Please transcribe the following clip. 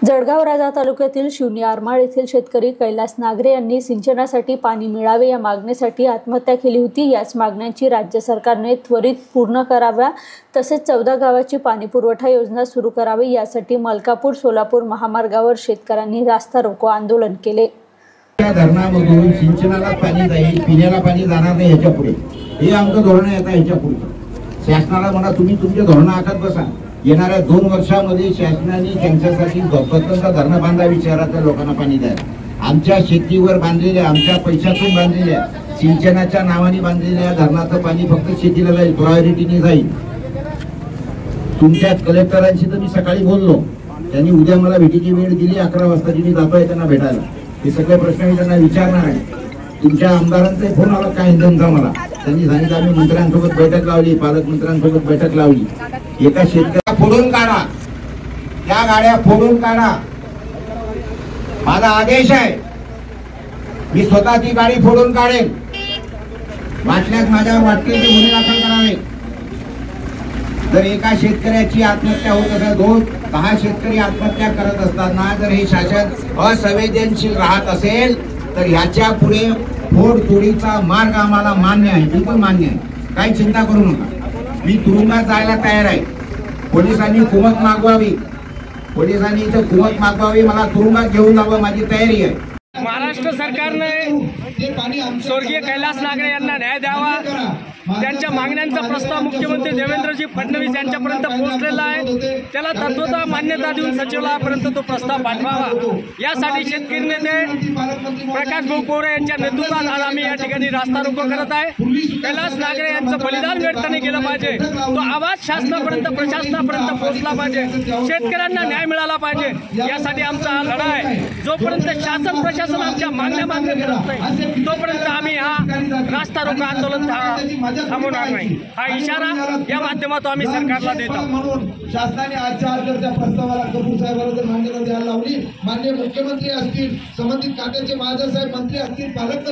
जळगाव राजा तालुक्यातील शिवनी आरमाळ येथील शेतकरी कैलास नागरे यांनी सिंचनासाठी पाणी मिळावे या मागणीसाठी आत्महत्या केली होती। याच मागण्यांची राज्य सरकारने त्वरित पूर्ण कराव्या तसेच 14 गावाची पाणीपुरवठा योजना सुरू करावी यासाठी मलकापूर सोलापूर महामार्गावर शेतकऱ्यांनी रास्ता रोको आंदोलन केले। या धरणामधून सिंचनाला पाणी जाईल, पिण्याला पाणी जाणार नाही याच्या पुढे हे आमचं धोरण आहे। आता याच्या पुढे शासनाला म्हणा तुम्ही तुमचे धोरण आखत बसा। येणाऱ्या 2 वर्षांमध्ये शासनाने त्यांच्यासाठी स्वतंत्र धरण बांधावी, शहरातल्या लोकांना पाणी द्यायला। आमच्या शेतीवर बांधलेल्या, आमच्या पैशातून बांधलेल्या, सिंचनाच्या नावाने बांधलेल्या धरणाचं पाणी फक्त शेतीला जाईल, प्रायोरिटीने जाईल। तुमच्या कलेक्टरांशी तर मी सकाळी बोललो, त्यांनी उद्या मला भेटीची वेळ दिली 11 वाजता, मी जातोय त्यांना भेटायला। हे सगळे प्रश्न मी त्यांना विचारणार आहे। तुमच्या आमदारांचा फोन आला काय जमता मला, त्यांनी सांगितलं आम्ही मंत्र्यांसोबत बैठक लावली, पालकमंत्र्यांसोबत बैठक लावली। एका शेतकऱ्या फोडून काढा, त्या गाड्या फोडून काढा, माझा आदेश आहे। मी स्वतः ती गाडी फोडून काढेल, वाटल्यास माझ्यावर वाटते ते गुन्हे दाखल करावे। जर एका शेतकऱ्याची आत्महत्या होत असेल, 2-10 शेतकरी आत्महत्या करत असताना जर हे शासन असंवेदनशील राहत असेल तर ह्याच्या पुढे फोडतोडीचा मार्ग आम्हाला मान्य आहे, बिलकुल मान्य आहे। काही चिंता करू नका, मी तुरुंगात जायला तयार आहे। पोलिसांनी कुमक मागवावी, पोलिसांनी इथं कुमक मागवावी, मला तुरुंगात घेऊन जावं, माझी तयारी आहे। महाराष्ट्र सरकारने स्वर्गीय कैलास नागरे यांना न्याय द्यावा, त्यांच्या मागण्यांचा प्रस्ताव मुख्यमंत्री देवेंद्रजी फडणवीस यांच्यापर्यंत पोहोचलेला आहे। त्याला तत्वतः मान्यता देऊन सचिवालयापर्यंत तो प्रस्ताव पाठवावा। यासाठी शेतकरी नेते प्रकाश भाऊ कोरे यांच्या नेतृत्वात आज आम्ही या ठिकाणी रास्ता रोको करत आहे। कैलास नागरे यांचं बलिदान व्यर्थ नाही गेलं पाहिजे, तो आवाज शासनापर्यंत प्रशासनापर्यंत पोहोचला पाहिजे, शेतकऱ्यांना न्याय मिळाला पाहिजे। यासाठी आमचा हा लढा आहे। जोपर्यंत शासन प्रशासन आमच्या मागण्या करत नाही तोपर्यंत आम्ही हा रास्ता रोको आंदोलन थांबवणार नाही, हा इशारा या माध्यमातून आम्ही सरकारला देत आहोत। म्हणून शासनाने आजच्या त्या प्रस्तावाला कपूर साहेबांना मान्यता द्यायला लावली। माननीय मुख्यमंत्री असतील, संबंधित खात्याचे महाजन साहेब मंत्री असतील, पालक